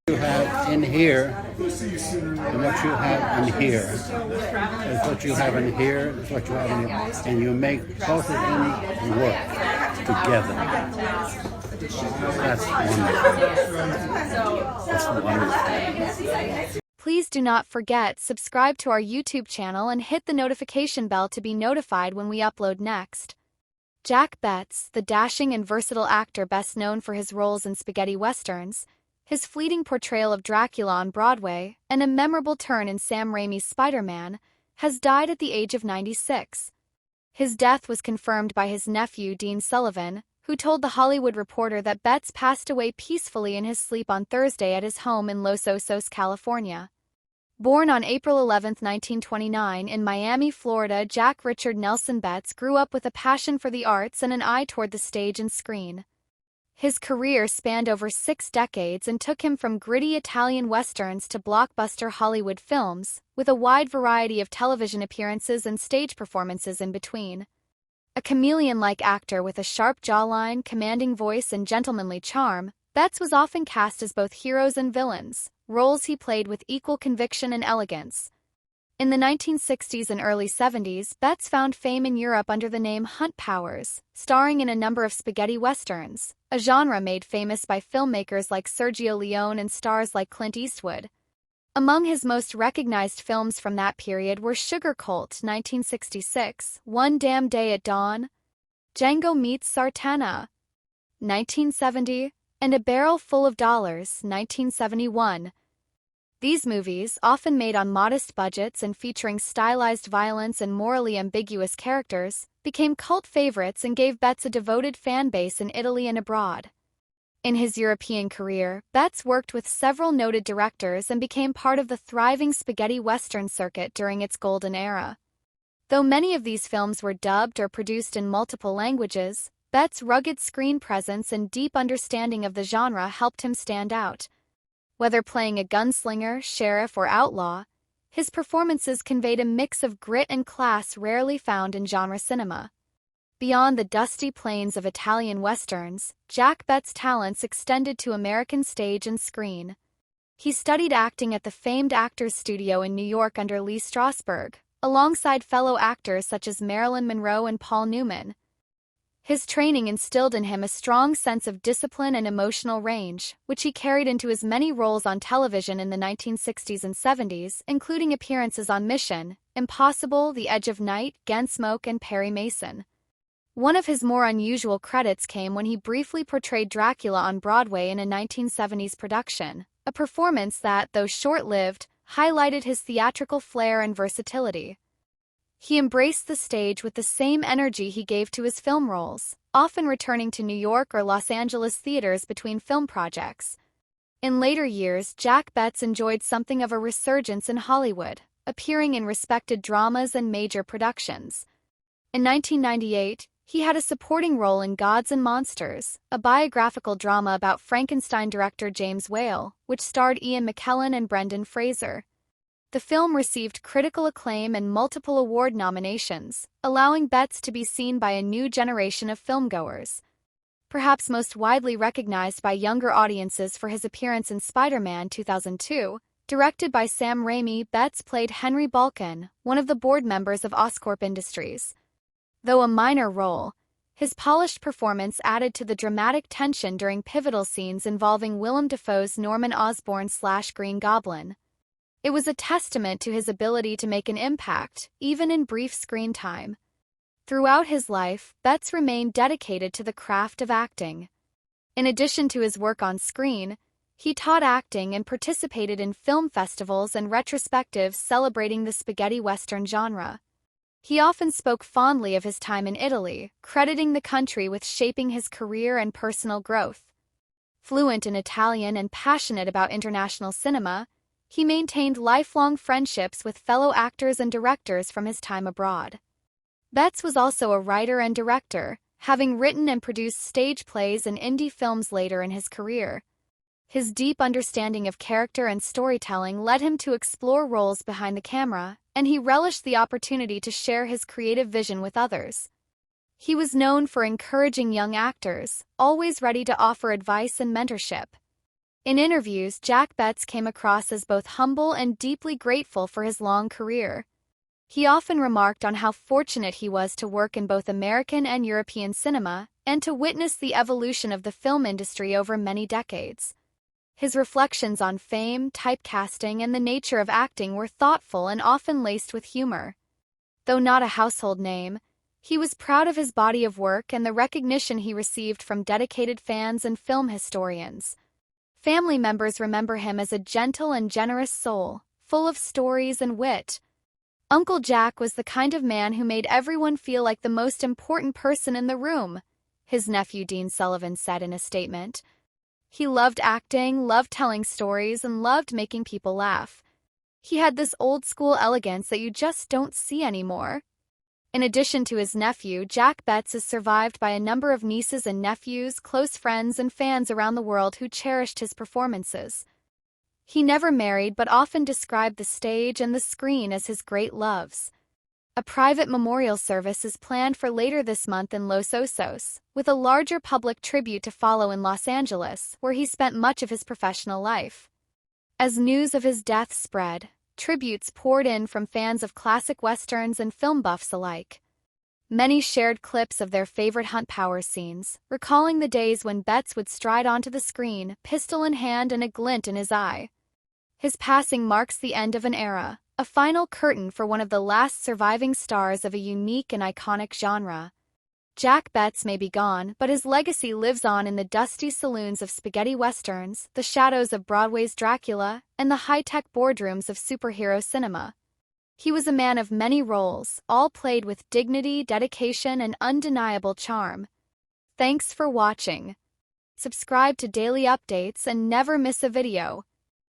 You have in here and what you have in here is what you have in here is what you have in here, and you make both of them work together. That's wonderful. That's wonderful. Please do not forget subscribe to our YouTube channel and hit the notification bell to be notified when we upload next. Jack Betts, the dashing and versatile actor best known for his roles in spaghetti westerns, his fleeting portrayal of Dracula on Broadway, and a memorable turn in Sam Raimi's Spider-Man, has died at the age of 96. His death was confirmed by his nephew Dean Sullivan, who told The Hollywood Reporter that Betts passed away peacefully in his sleep on Thursday at his home in Los Osos, California. Born on April 11, 1929, in Miami, Florida, Jack Richard Nelson Betts grew up with a passion for the arts and an eye toward the stage and screen. His career spanned over 6 decades and took him from gritty Italian westerns to blockbuster Hollywood films, with a wide variety of television appearances and stage performances in between. A chameleon-like actor with a sharp jawline, commanding voice, and gentlemanly charm, Betts was often cast as both heroes and villains, roles he played with equal conviction and elegance. In the 1960s and early 70s, Betts found fame in Europe under the name Hunt Powers, starring in a number of spaghetti westerns, a genre made famous by filmmakers like Sergio Leone and stars like Clint Eastwood. Among his most recognized films from that period were Sugar Cult, 1966, One Damn Day at Dawn, Django Meets Sartana, 1970, and A Barrel Full of Dollars, 1971. These movies, often made on modest budgets and featuring stylized violence and morally ambiguous characters, became cult favorites and gave Betts a devoted fan base in Italy and abroad. In his European career, Betts worked with several noted directors and became part of the thriving spaghetti western circuit during its golden era. Though many of these films were dubbed or produced in multiple languages, Betts' rugged screen presence and deep understanding of the genre helped him stand out. Whether playing a gunslinger, sheriff, or outlaw, his performances conveyed a mix of grit and class rarely found in genre cinema. Beyond the dusty plains of Italian westerns, Jack Betts' talents extended to American stage and screen. He studied acting at the famed Actors Studio in New York under Lee Strasberg, alongside fellow actors such as Marilyn Monroe and Paul Newman. His training instilled in him a strong sense of discipline and emotional range, which he carried into his many roles on television in the 1960s and 70s, including appearances on Mission, Impossible, The Edge of Night, Gunsmoke, and Perry Mason. One of his more unusual credits came when he briefly portrayed Dracula on Broadway in a 1970s production, a performance that, though short-lived, highlighted his theatrical flair and versatility. He embraced the stage with the same energy he gave to his film roles, often returning to New York or Los Angeles theaters between film projects. In later years, Jack Betts enjoyed something of a resurgence in Hollywood, appearing in respected dramas and major productions. In 1998, he had a supporting role in Gods and Monsters, a biographical drama about Frankenstein director James Whale, which starred Ian McKellen and Brendan Fraser. The film received critical acclaim and multiple award nominations, allowing Betts to be seen by a new generation of filmgoers. Perhaps most widely recognized by younger audiences for his appearance in Spider-Man 2002, directed by Sam Raimi, Betts played Henry Balkan, one of the board members of Oscorp Industries. Though a minor role, his polished performance added to the dramatic tension during pivotal scenes involving Willem Dafoe's Norman Osborn/Green Goblin. It was a testament to his ability to make an impact, even in brief screen time. Throughout his life, Betts remained dedicated to the craft of acting. In addition to his work on screen, he taught acting and participated in film festivals and retrospectives celebrating the spaghetti western genre. He often spoke fondly of his time in Italy, crediting the country with shaping his career and personal growth. Fluent in Italian and passionate about international cinema, he maintained lifelong friendships with fellow actors and directors from his time abroad. Betts was also a writer and director, having written and produced stage plays and indie films later in his career. His deep understanding of character and storytelling led him to explore roles behind the camera, and he relished the opportunity to share his creative vision with others. He was known for encouraging young actors, always ready to offer advice and mentorship. In interviews, Jack Betts came across as both humble and deeply grateful for his long career. He often remarked on how fortunate he was to work in both American and European cinema, and to witness the evolution of the film industry over many decades. His reflections on fame, typecasting, and the nature of acting were thoughtful and often laced with humor. Though not a household name, he was proud of his body of work and the recognition he received from dedicated fans and film historians. Family members remember him as a gentle and generous soul, full of stories and wit. Uncle Jack was the kind of man who made everyone feel like the most important person in the room, his nephew Dean Sullivan said in a statement. He loved acting, loved telling stories, and loved making people laugh. He had this old-school elegance that you just don't see anymore. In addition to his nephew, Jack Betts is survived by a number of nieces and nephews, close friends, and fans around the world who cherished his performances. He never married but often described the stage and the screen as his great loves. A private memorial service is planned for later this month in Los Osos, with a larger public tribute to follow in Los Angeles, where he spent much of his professional life. As news of his death spread, tributes poured in from fans of classic westerns and film buffs alike. Many shared clips of their favorite Hunt Powers scenes, recalling the days when Betts would stride onto the screen, pistol in hand and a glint in his eye. His passing marks the end of an era, a final curtain for one of the last surviving stars of a unique and iconic genre. Jack Betts may be gone, but his legacy lives on in the dusty saloons of spaghetti westerns, the shadows of Broadway's Dracula, and the high-tech boardrooms of superhero cinema. He was a man of many roles, all played with dignity, dedication, and undeniable charm. Thanks for watching. Subscribe to daily updates and never miss a video.